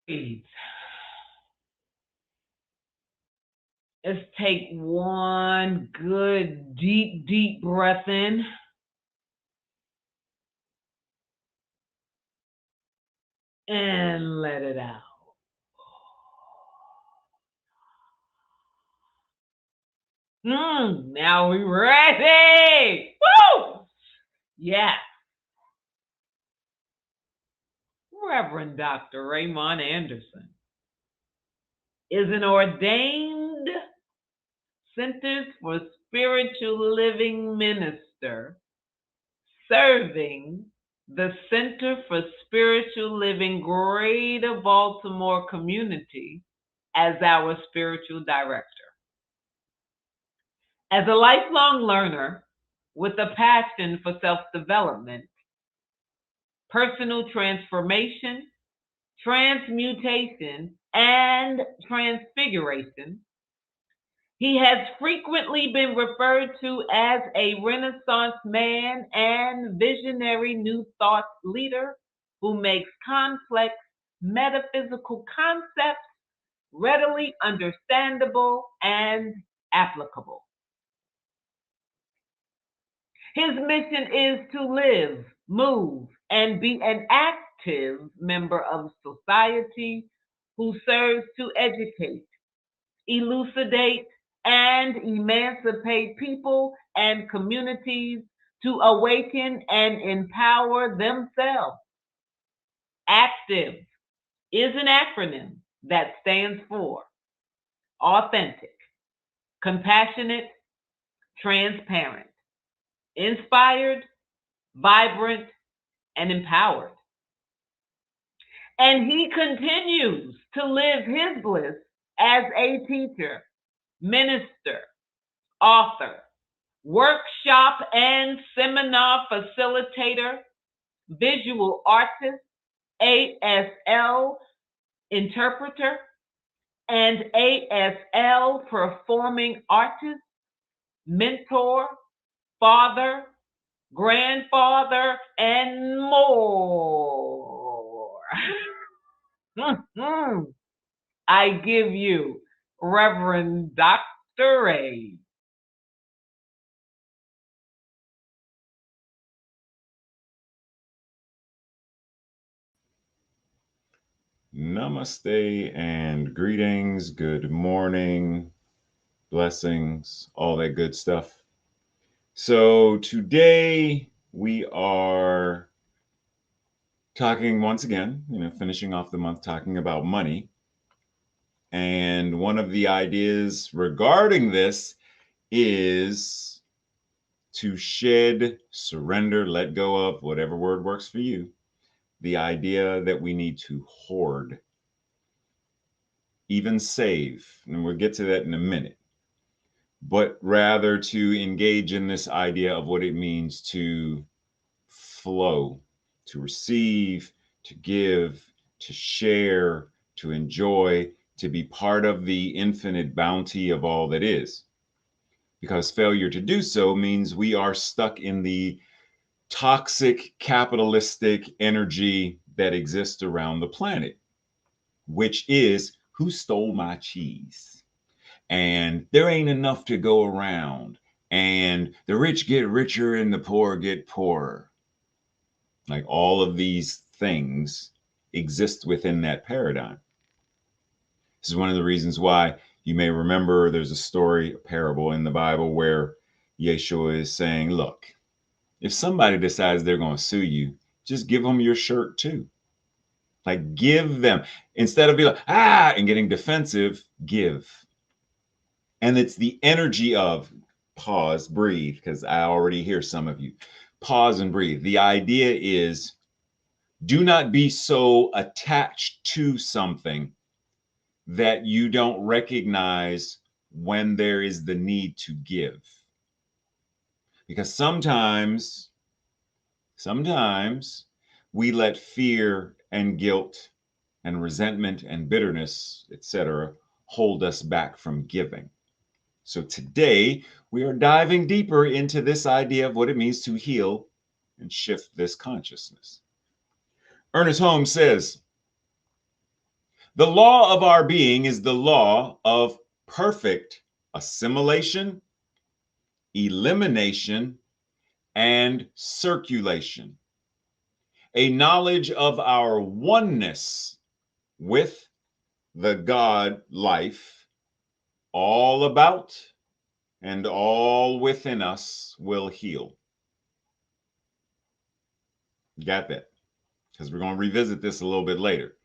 Breathe. Let's take one good, deep, deep breath in and let it out. Now we ready. Woo! Yeah. Reverend Dr. Raymont Anderson is an ordained Centers for Spiritual Living minister serving the Center for Spiritual Living Greater Baltimore community as our spiritual director. As a lifelong learner with a passion for self development, personal transformation, transmutation, and transfiguration, he has frequently been referred to as a Renaissance man and visionary New Thought leader who makes complex metaphysical concepts readily understandable and applicable. His mission is to live, move, and be an active member of society who serves to educate, elucidate, and emancipate people and communities to awaken and empower themselves. ACTIVE is an acronym that stands for authentic, compassionate, transparent, inspired, vibrant, and empowered. And he continues to live his bliss as a teacher, minister, author, workshop and seminar facilitator, visual artist, ASL interpreter, and ASL performing artist, mentor, father, grandfather, and more. I give you Reverend Dr. Ray. Namaste and greetings. Good morning, blessings, all that good stuff. So today we are talking once again, finishing off the month talking about money. And one of the ideas regarding this is to shed, surrender, let go of, whatever word works for you, the idea that we need to hoard, even save. And we'll get to that in a minute. But rather to engage in this idea of what it means to flow, to receive, to give, to share, to enjoy, to be part of the infinite bounty of all that is. Because failure to do so means we are stuck in the toxic capitalistic energy that exists around the planet, which is who stole my cheese? And there ain't enough to go around. And the rich get richer and the poor get poorer. Like all of these things exist within that paradigm. This is one of the reasons why you may remember there's a story, a parable in the Bible where Yeshua is saying, look, if somebody decides they're going to sue you, just give them your shirt too. Like give them, instead of being like, and getting defensive, give. And it's the energy of pause, breathe, because I already hear some of you. Pause and breathe. The idea is do not be so attached to something that you don't recognize when there is the need to give. Because sometimes we let fear and guilt and resentment and bitterness, etc., hold us back from giving. So today we are diving deeper into this idea of what it means to heal and shift this consciousness. Ernest Holmes says, The law of our being is the law of perfect assimilation, elimination, and circulation. A knowledge of our oneness with the God life, all about and all within us, will heal. Got that? Because we're going to revisit this a little bit later.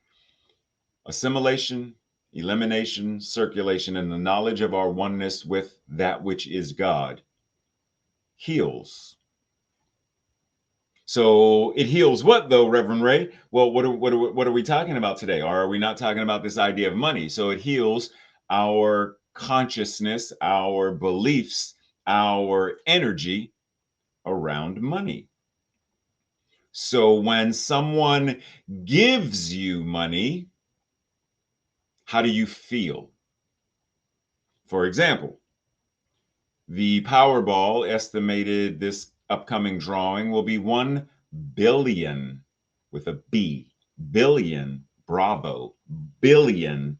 Assimilation, elimination, circulation, and the knowledge of our oneness with that which is God heals. So it heals what, though, Reverend Ray? Well, what are we talking about today? Or are we not talking about this idea of money? So it heals our consciousness, our beliefs, our energy around money. So when someone gives you money, how do you feel? For example, the Powerball estimated this upcoming drawing will be 1 billion with a B, billion, bravo, billion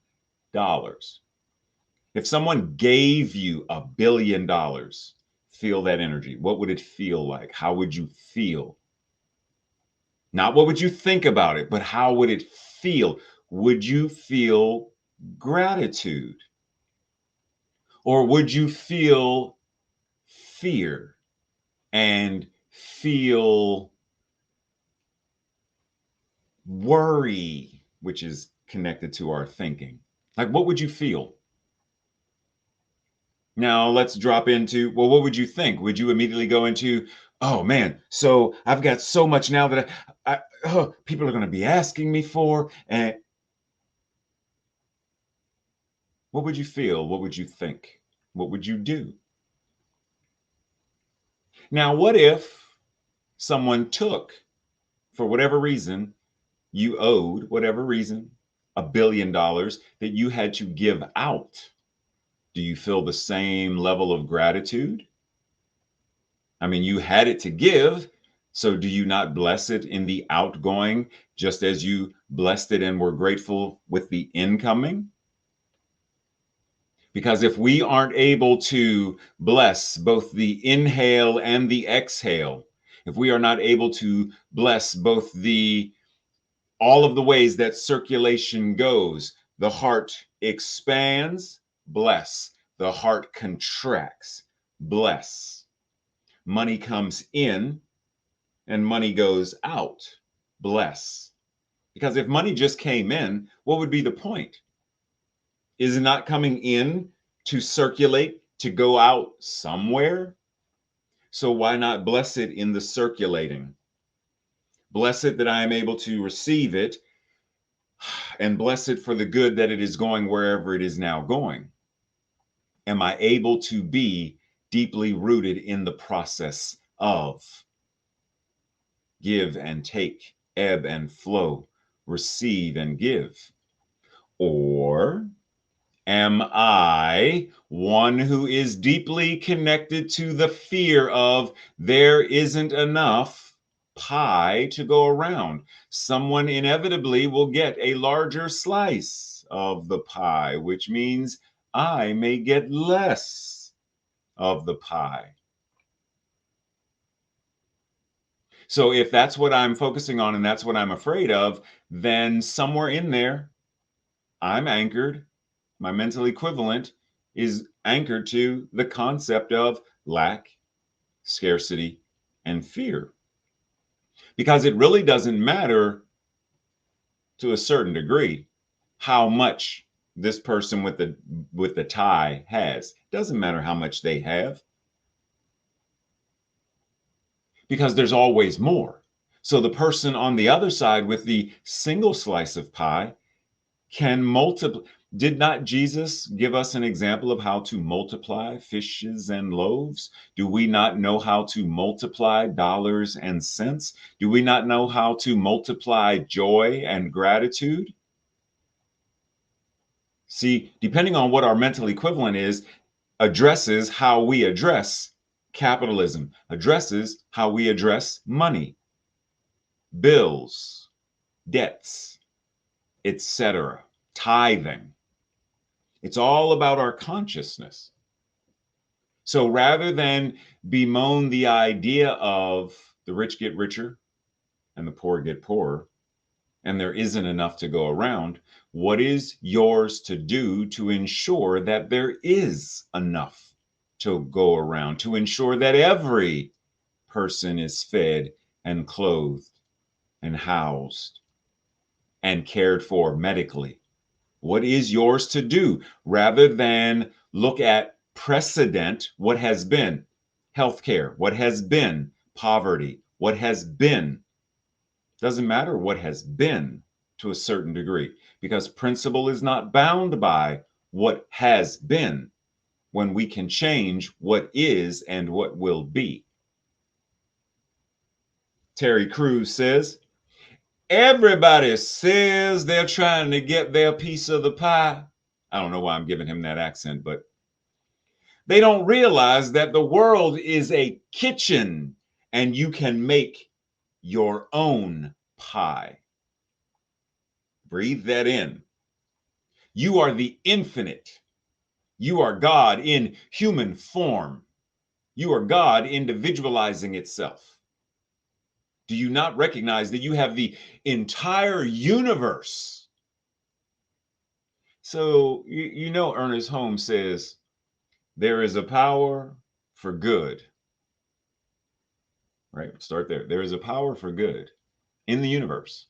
dollars. If someone gave you $1 billion, feel that energy. What would it feel like? How would you feel? Not what would you think about it, but how would it feel? Would you feel gratitude? Or would you feel fear and feel worry, which is connected to our thinking? Like, what would you feel? Now, let's drop into, well, what would you think? Would you immediately go into, oh man, so I've got so much now that people are going to be asking me for, and what would you feel? What would you think? What would you do? Now, what if someone took, for whatever reason, you owed, whatever reason, $1 billion that you had to give out? Do you feel the same level of gratitude? I mean, you had it to give, so do you not bless it in the outgoing, just as you blessed it and were grateful with the incoming? Because if we aren't able to bless both the inhale and the exhale, if we are not able to bless both all of the ways that circulation goes, the heart expands, bless. The heart contracts, bless. Money comes in and money goes out, bless. Because if money just came in, what would be the point? Is it not coming in to circulate, to go out somewhere? So why not bless it in the circulating? Bless it that I am able to receive it, and bless it for the good that it is going wherever it is now going. Am I able to be deeply rooted in the process of give and take, ebb and flow, receive and give? Or am I one who is deeply connected to the fear of there isn't enough pie to go around? Someone inevitably will get a larger slice of the pie, which means I may get less of the pie. So if that's what I'm focusing on and that's what I'm afraid of, then somewhere in there, I'm anchored. My mental equivalent is anchored to the concept of lack, scarcity, and fear. Because it really doesn't matter, to a certain degree, how much this person with the tie has. It doesn't matter how much they have, because there's always more. So the person on the other side with the single slice of pie can multiply. Did not Jesus give us an example of how to multiply fishes and loaves? Do we not know how to multiply dollars and cents? Do we not know how to multiply joy and gratitude? See, depending on what our mental equivalent is, addresses how we address capitalism, addresses how we address money, bills, debts, etc. tithing. It's all about our consciousness. So rather than bemoan the idea of the rich get richer and the poor get poorer, and there isn't enough to go around, what is yours to do to ensure that there is enough to go around, to ensure that every person is fed and clothed and housed and cared for medically? What is yours to do rather than look at precedent, what has been healthcare, what has been poverty, what has been? Doesn't matter what has been to a certain degree, because principle is not bound by what has been when we can change what is and what will be. Terry Crews says, everybody says they're trying to get their piece of the pie. I don't know why I'm giving him that accent, but they don't realize that the world is a kitchen and you can make your own pie. Breathe that in. You are the infinite. You are God in human form. You are God individualizing itself. Do you not recognize that you have the entire universe? So, you know, Ernest Holmes says, there is a power for good. Right? Start there. There is a power for good in the universe,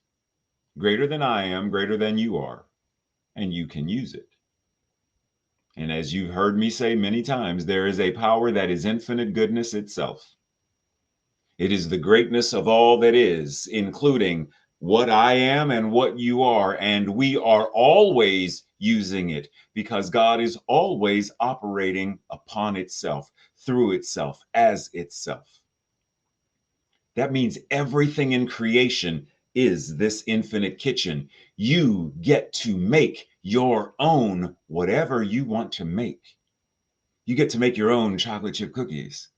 greater than I am, greater than you are, and you can use it. And as you've heard me say many times, there is a power that is infinite goodness itself. It is the greatness of all that is, including what I am and what you are. And we are always using it because God is always operating upon itself, through itself, as itself. That means everything in creation is this infinite kitchen. You get to make your own whatever you want to make. You get to make your own chocolate chip cookies.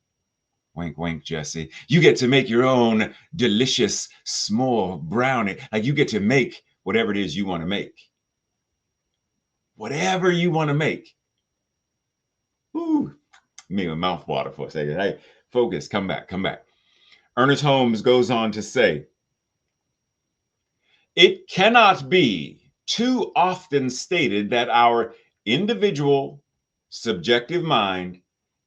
Wink, wink, Jesse. You get to make your own delicious small brownie. Like you get to make whatever it is you want to make. Whatever you want to make. Ooh, me with mouth water for a second. Hey, focus, come back, come back. Ernest Holmes goes on to say, it cannot be too often stated that our individual subjective mind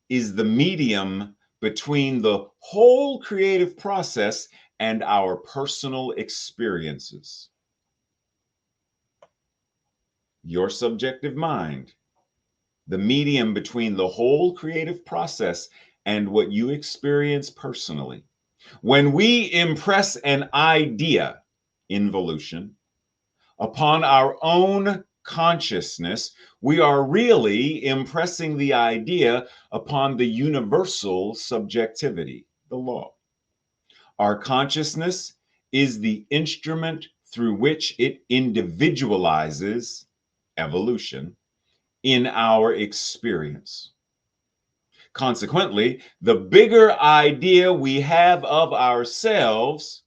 is the medium between the whole creative process and our personal experiences. Your subjective mind, the medium between the whole creative process and what you experience personally. When we impress an idea, involution, upon our own consciousness, we are really impressing the idea upon the universal subjectivity, the law. Our consciousness is the instrument through which it individualizes evolution in our experience. Consequently, the bigger idea we have of ourselves,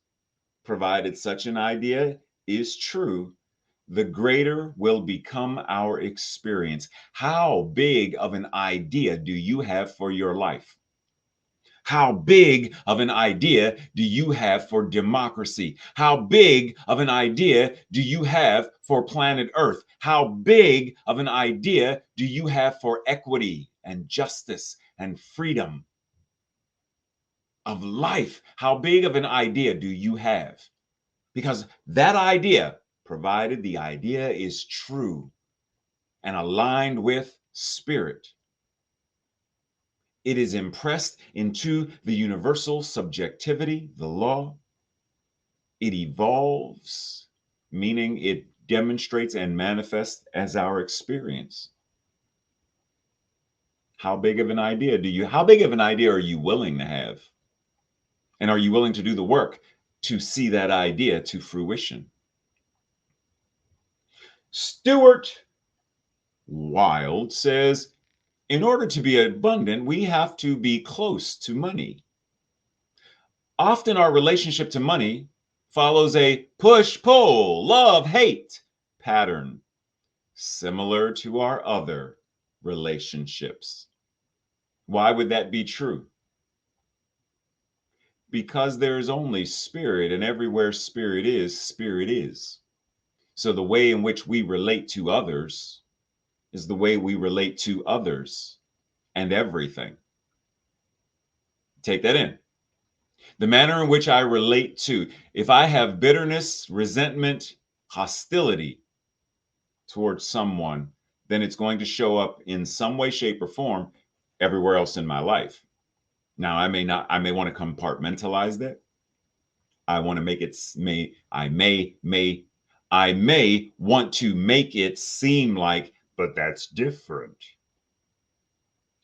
provided such an idea is true, the greater will become our experience. How big of an idea do you have for your life? How big of an idea do you have for democracy? How big of an idea do you have for planet Earth? How big of an idea do you have for equity and justice and freedom of life? How big of an idea do you have? Because that idea, provided the idea is true and aligned with spirit, it is impressed into the universal subjectivity, the law. It evolves, meaning it demonstrates and manifests as our experience. How big of an idea how big of an idea are you willing to have? And are you willing to do the work to see that idea to fruition? Stuart Wilde says, in order to be abundant, we have to be close to money. Often our relationship to money follows a push-pull, love-hate pattern. similar to our other relationships. Why would that be true? Because there is only spirit, and everywhere spirit is, spirit is. So the way in which we relate to others is the way we relate to others and everything. Take that in. The manner in which I relate to, if I have bitterness, resentment, hostility towards someone, then it's going to show up in some way, shape, or form everywhere else in my life. Now, I may want to compartmentalize that. I want to make it, I may want to make it seem like, but that's different.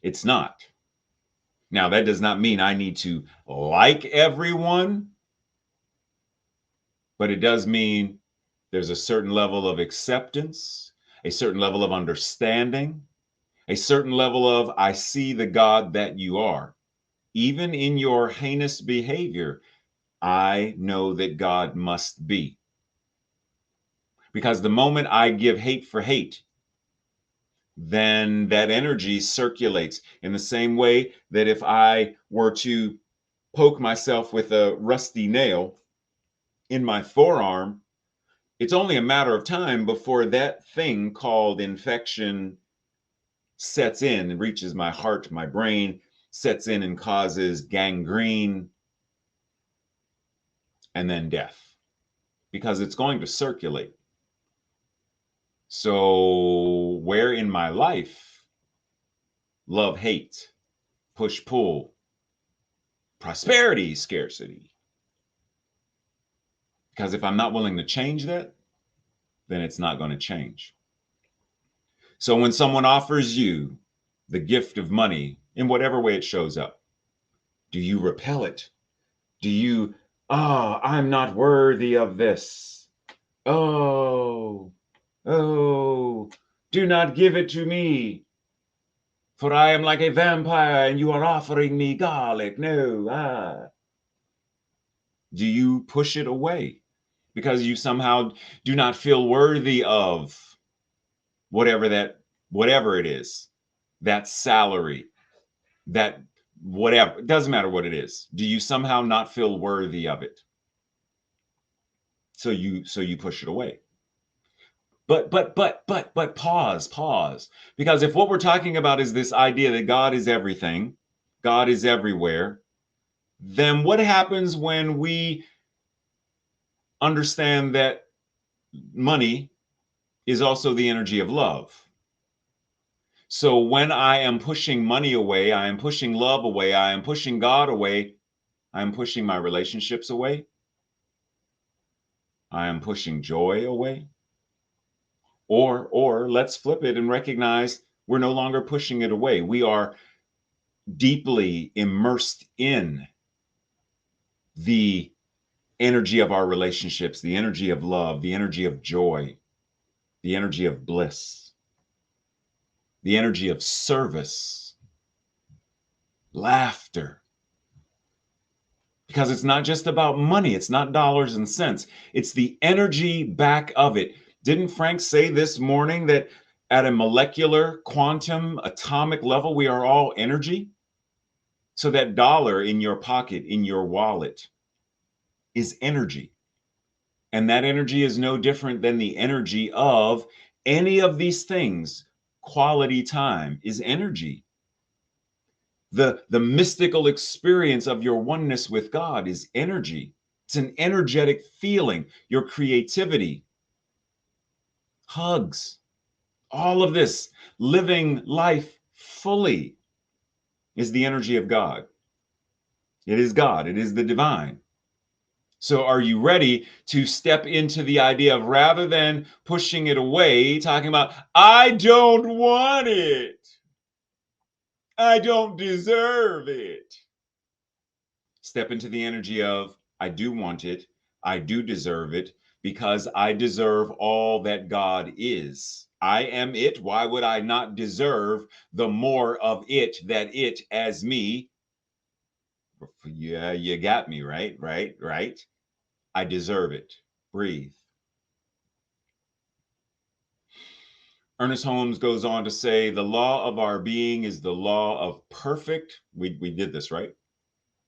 It's not. Now, that does not mean I need to like everyone, but it does mean there's a certain level of acceptance, a certain level of understanding, a certain level of, I see the God that you are. Even in your heinous behavior, I know that God must be. Because the moment I give hate for hate, then that energy circulates in the same way that if I were to poke myself with a rusty nail in my forearm, it's only a matter of time before that thing called infection sets in and reaches my heart, my brain, sets in and causes gangrene and then death, because it's going to circulate. So where in my life, love, hate, push, pull, prosperity, scarcity, because if I'm not willing to change that, then it's not going to change. So when someone offers you the gift of money in whatever way it shows up, do you repel it? Do you, I'm not worthy of this. Oh, oh, do not give it to me, for I am like a vampire and you are offering me garlic. No. Do you push it away because you somehow do not feel worthy of whatever it is, that salary, that whatever, it doesn't matter what it is. Do you somehow not feel worthy of it? So you push it away. But pause. Because if what we're talking about is this idea that God is everything, God is everywhere, then what happens when we understand that money is also the energy of love? So when I am pushing money away, I am pushing love away, I am pushing God away, I am pushing my relationships away, I am pushing joy away. Or let's flip it and recognize we're no longer pushing it away. We are deeply immersed in the energy of our relationships, the energy of love, the energy of joy, the energy of bliss, the energy of service, laughter. Because it's not just about money, it's not dollars and cents, it's the energy back of it. Didn't Frank say this morning that at a molecular, quantum, atomic level, we are all energy? So that dollar in your pocket, in your wallet, is energy. And that energy is no different than the energy of any of these things. Quality time is energy. The mystical experience of your oneness with God is energy. It's an energetic feeling. Your creativity, hugs, all of this, living life fully is the energy of God. It is God. It is the divine. So are you ready to step into the idea of, rather than pushing it away, talking about, I don't want it, I don't deserve it. Step into the energy of, I do want it, I do deserve it, because I deserve all that God is. I am it. Why would I not deserve the more of it that it as me? Yeah, you got me, right? I deserve it. Breathe. Ernest Holmes goes on to say, the law of our being is the law of perfect, we did this, right?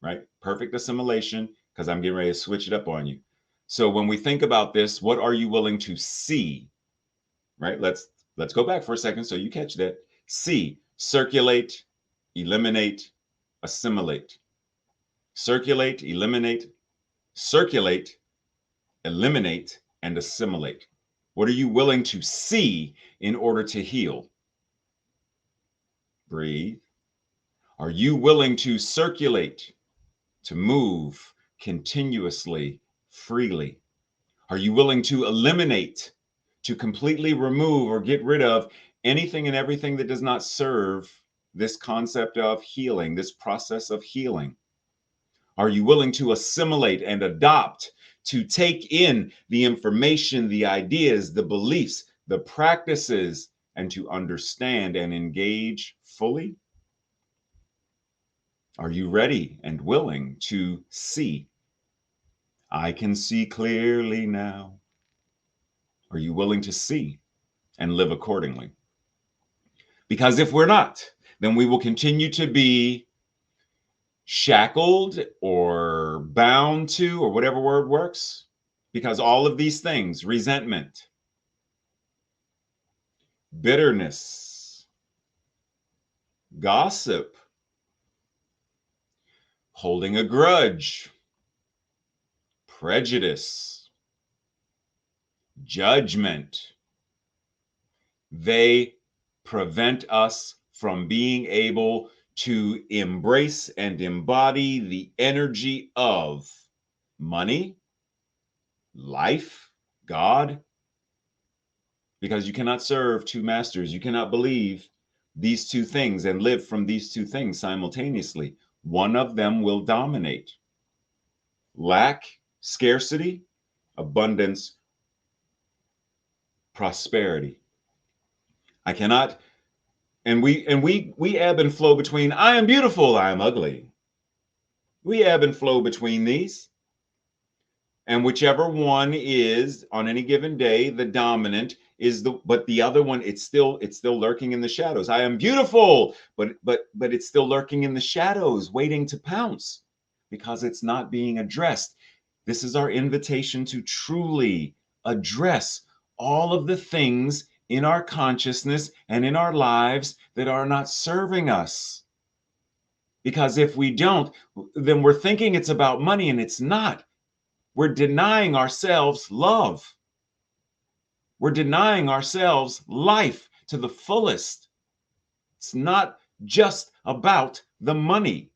Right? Perfect assimilation, because I'm getting ready to switch it up on you. So when we think about this, what are you willing to see? Right? Let's go back for a second so you catch that. See, circulate, eliminate, assimilate. Circulate, eliminate, and assimilate. What are you willing to see in order to heal? Breathe. Are you willing to circulate, to move continuously, freely? Are you willing to eliminate, to completely remove or get rid of anything and everything that does not serve this concept of healing, this process of healing? Are you willing to assimilate and adopt, to take in the information, the ideas, the beliefs, the practices, and to understand and engage fully? Are you ready and willing to see? I can see clearly now. Are you willing to see and live accordingly? Because if we're not, then we will continue to be shackled or bound to, or whatever word works, because all of these things, resentment, bitterness, gossip, holding a grudge, prejudice, judgment, they prevent us from being able to embrace and embody the energy of money, life, God, because you cannot serve two masters. You cannot believe these two things and live from these two things simultaneously. One of them will dominate. Lack, scarcity, abundance, prosperity. I cannot, and we ebb and flow between I am beautiful, I am ugly. We ebb and flow between these. And whichever one is on any given day, the dominant is but the other one, it's still lurking in the shadows. I am beautiful, but it's still lurking in the shadows, waiting to pounce because it's not being addressed. This is our invitation to truly address all of the things in our consciousness and in our lives that are not serving us. Because if we don't, then we're thinking it's about money and it's not. We're denying ourselves love. We're denying ourselves life to the fullest. It's not just about the money.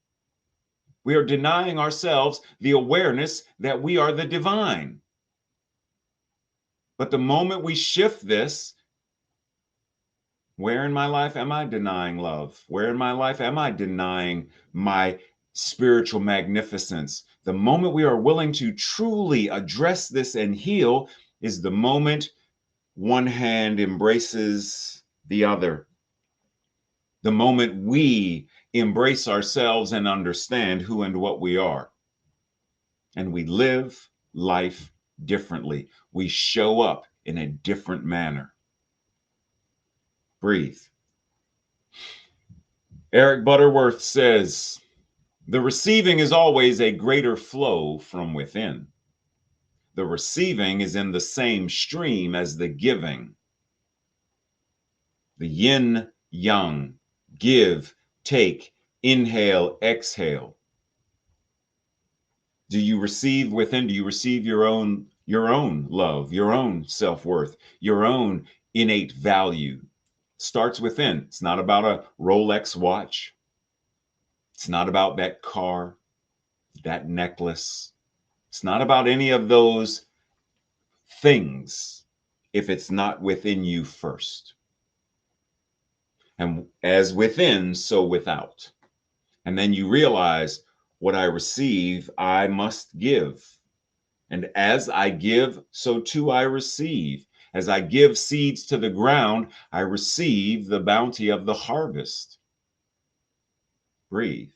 We are denying ourselves the awareness that we are the divine. But the moment we shift this, where in my life am I denying love? Where in my life am I denying my spiritual magnificence? The moment we are willing to truly address this and heal is the moment one hand embraces the other. The moment we embrace ourselves and understand who and what we are. And we live life differently. We show up in a different manner. Breathe. Eric Butterworth says, the receiving is always a greater flow from within. The receiving is in the same stream as the giving. The yin yang, give, take, inhale, exhale. Do you receive within? Do you receive your own love, your own self-worth, your own innate value? Starts within. It's not about a Rolex watch. It's not about that car, that necklace. It's not about any of those things if it's not within you first. And as within, so without. And then you realize what I receive, I must give. And as I give, so too I receive. As I give seeds to the ground, I receive the bounty of the harvest. Breathe.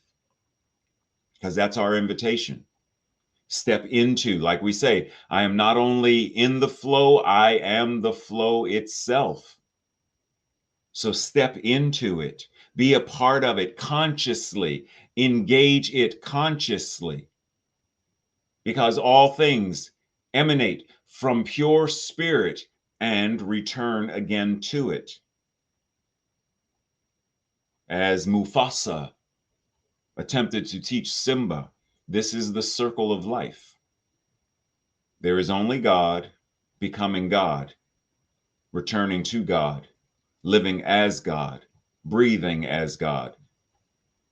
Because that's our invitation. Step into, like we say, I am not only in the flow, I am the flow itself. So step into it, be a part of it consciously, engage it consciously, because all things emanate from pure spirit and return again to it. As Mufasa attempted to teach Simba, this is the circle of life. There is only God, becoming God, returning to God, living as God, breathing as God.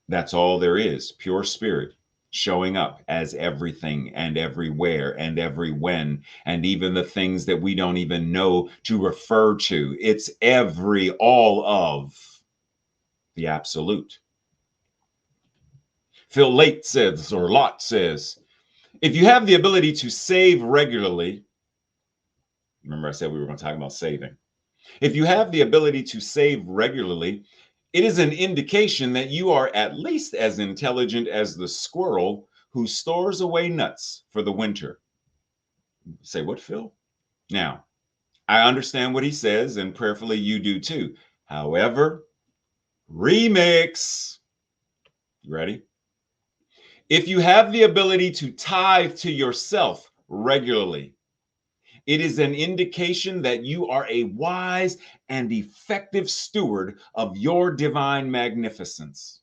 That's all there is, pure spirit, showing up as everything and everywhere and every when, and even the things that we don't even know to refer to. It's every, all of the absolute. Phil Late says, or Lott says, if you have the ability to save regularly, remember I said we were going to talk about saving. If you have the ability to save regularly, it is an indication that you are at least as intelligent as the squirrel who stores away nuts for the winter. Say what, Phil? Now, I understand what he says, and prayerfully you do too. However, remix. You ready? If you have the ability to tithe to yourself regularly, it is an indication that you are a wise and effective steward of your divine magnificence.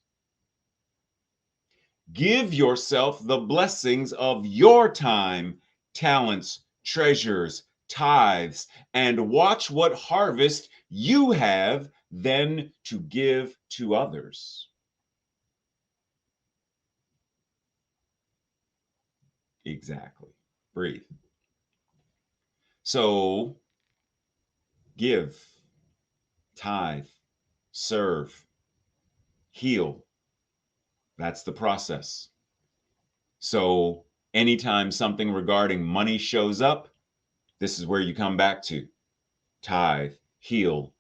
Give yourself the blessings of your time, talents, treasures, tithes, and watch what harvest you have then to give to others. Exactly. Breathe. So give, tithe, serve, heal. That's the process. So anytime something regarding money shows up, this is where you come back to tithe, heal,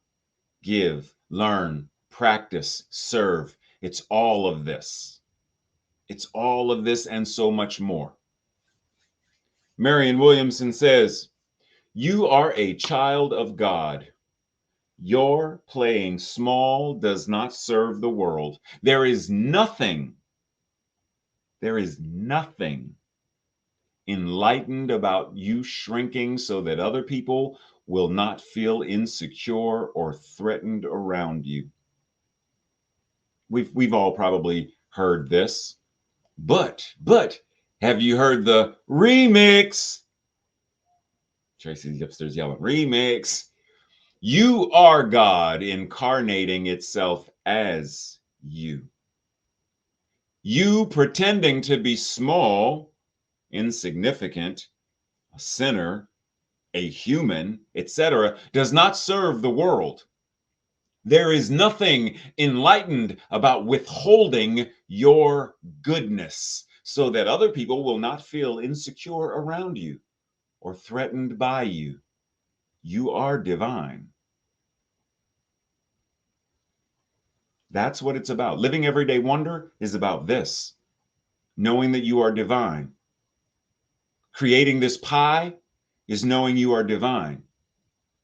give, learn, practice, serve. It's all of this. It's all of this and so much more. Marion Williamson says, you are a child of God. Your playing small does not serve the world. There is nothing enlightened about you shrinking so that other people will not feel insecure or threatened around you. We've all probably heard this, but have you heard the remix? Tracy's upstairs yelling, remix. You are God incarnating itself as you. You pretending to be small, insignificant, a sinner, a human, etc., does not serve the world. There is nothing enlightened about withholding your goodness so that other people will not feel insecure around you or threatened by you. You are divine. That's what it's about. Living Everyday Wonder is about this, knowing that you are divine. Creating this pie is knowing you are divine.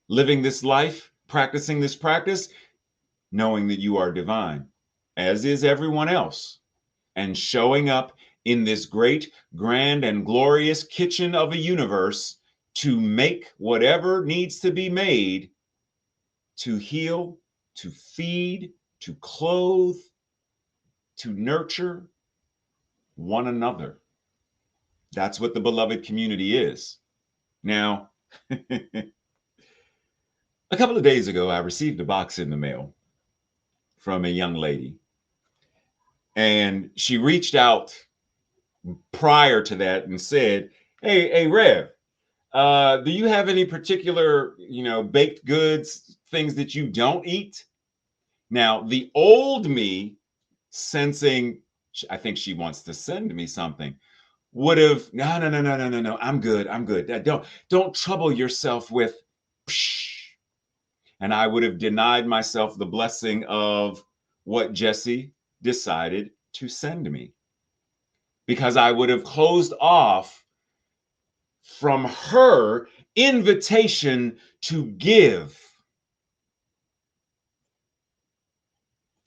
Living this life, practicing this practice, knowing that you are divine, as is everyone else, and showing up in this great, grand, and glorious kitchen of a universe to make whatever needs to be made to heal, to feed, to clothe, to nurture one another. That's what the beloved community is. Now, a couple of days ago, I received a box in the mail from a young lady, and she reached out prior to that and said, hey, Rev, do you have any particular, baked goods, things that you don't eat? Now, the old me, sensing, I think she wants to send me something, would have, no, I'm good. Don't trouble yourself with, psh. And I would have denied myself the blessing of what Jessie decided to send me, because I would have closed off from her invitation to give.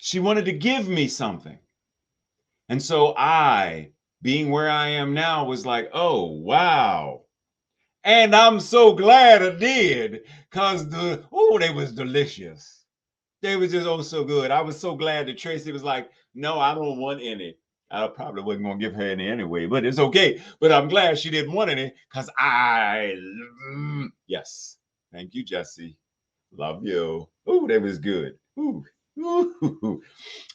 She wanted to give me something. And so I, being where I am now, was like, oh, wow. And I'm so glad I did, because they was delicious. They was just so good. I was so glad that Tracy was like, no, I don't want any. I probably wasn't going to give her any anyway, but it's okay. But I'm glad she didn't want any because yes. Thank you, Jesse. Love you. Ooh, that was good. Ooh. Ooh.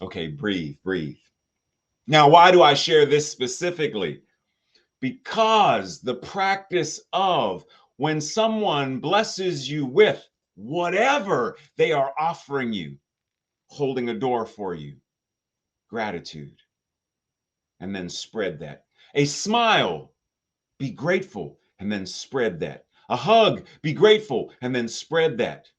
Okay, breathe, breathe. Now, why do I share this specifically? Because the practice of when someone blesses you with whatever they are offering you, holding a door for you, gratitude, and then spread that. A smile, be grateful, and then spread that. A hug, be grateful, and then spread that.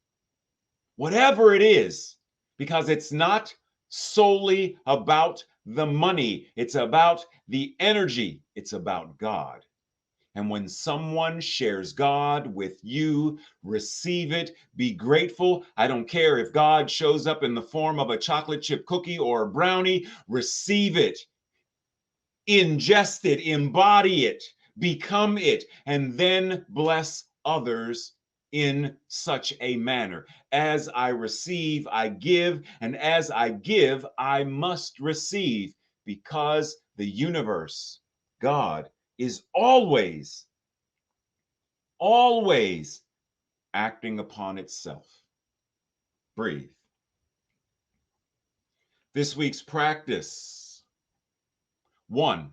Whatever it is, because it's not solely about the money, it's about the energy, it's about God. And when someone shares God with you, receive it, be grateful. I don't care if God shows up in the form of a chocolate chip cookie or a brownie, receive it, ingest it, embody it, become it, and then bless others in such a manner. As I receive, I give, and as I give, I must receive, because the universe, God, is always acting upon itself. Breathe. This week's practice. 1,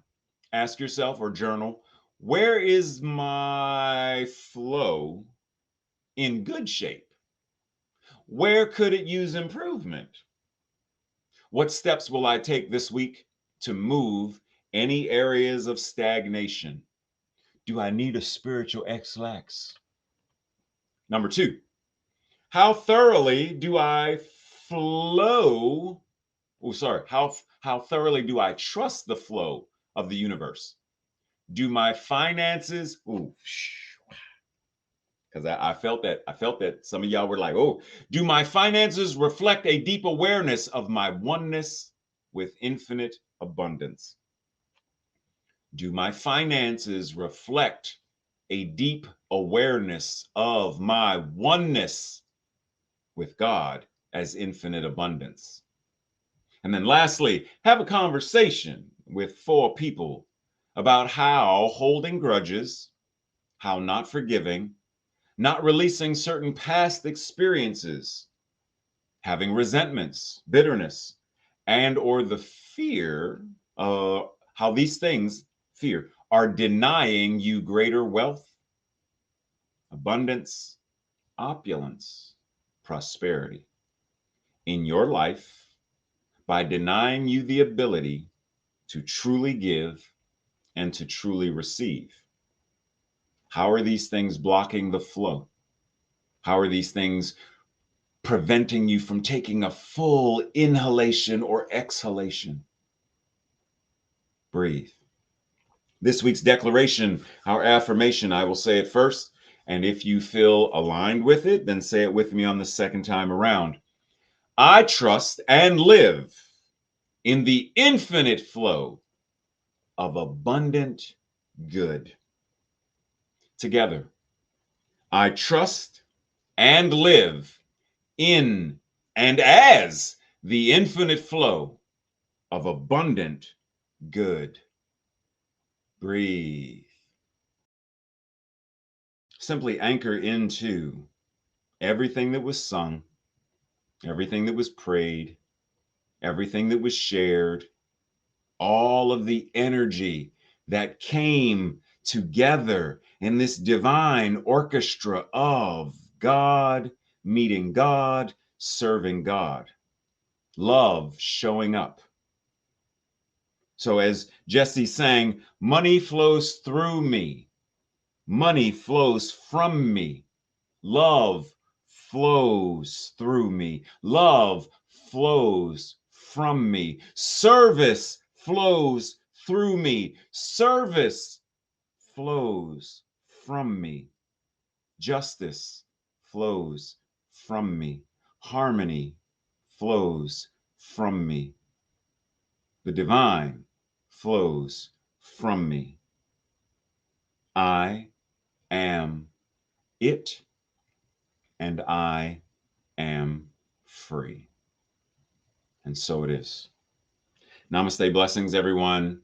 ask yourself or journal, where is my flow in good shape? Where could it use improvement? What steps will I take this week to move any areas of stagnation? Do I need a spiritual X-lax? Number 2, how thoroughly do I flow? How thoroughly do I trust the flow of the universe? Do my finances, because I felt that some of y'all were like, oh, do my finances reflect a deep awareness of my oneness with infinite abundance? Do my finances reflect a deep awareness of my oneness with God as infinite abundance? And then lastly, have a conversation with 4 people about how holding grudges, how not forgiving, not releasing certain past experiences, having resentments, bitterness, and or the fear, how these things, fear, are denying you greater wealth, abundance, opulence, prosperity in your life, by denying you the ability to truly give and to truly receive. How are these things blocking the flow? How are these things preventing you from taking a full inhalation or exhalation? Breathe. This week's declaration, our affirmation, I will say it first, and if you feel aligned with it, then say it with me on the second time around. I trust and live in the infinite flow of abundant good. Together, I trust and live in and as the infinite flow of abundant good. Breathe. Simply anchor into everything that was sung, everything that was prayed, everything that was shared, all of the energy that came together in this divine orchestra of God meeting God, serving God, love showing up. So as Jesse sang, money flows through me, money flows from me, love flows through me, love flows from me, service flows through me, service flows from me, justice flows from me, harmony flows from me. The divine flows from me. I am it, and I am free. And so it is. Namaste, blessings, everyone.